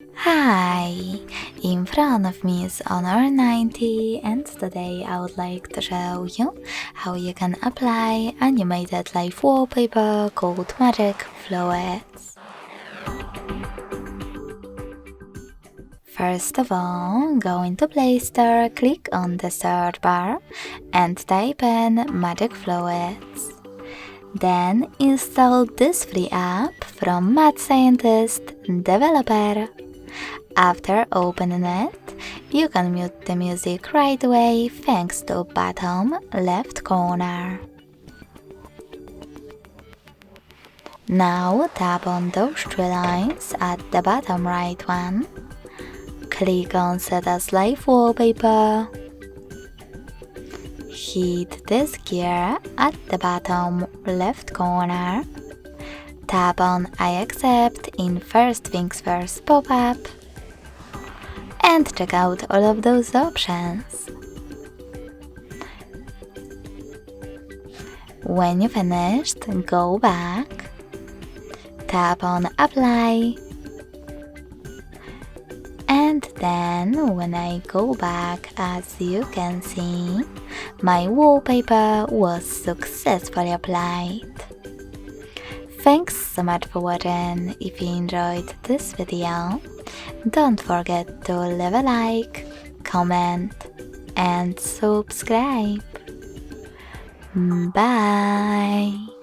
Hi! In front of me is Honor 90 and today I would like to show you how you can apply animated live wallpaper called Magic Fluids. First of all, go into Play Store, click on the search bar and type in Magic Fluids. Then install this free app from Mad Scientist Developer. After opening it, you can mute the music right away thanks to bottom left corner. Now tap on those three lines at the bottom right one. Click on Set as Live Wallpaper. Hit this gear at the bottom left corner. Tap on I accept in First Things First pop-up. And check out all of those options. When you finished, go back, tap on Apply, and then when I go back, as you can see, my wallpaper was successfully applied. Thanks so much for watching. If you enjoyed this video, don't forget to leave a like, comment and subscribe. Bye!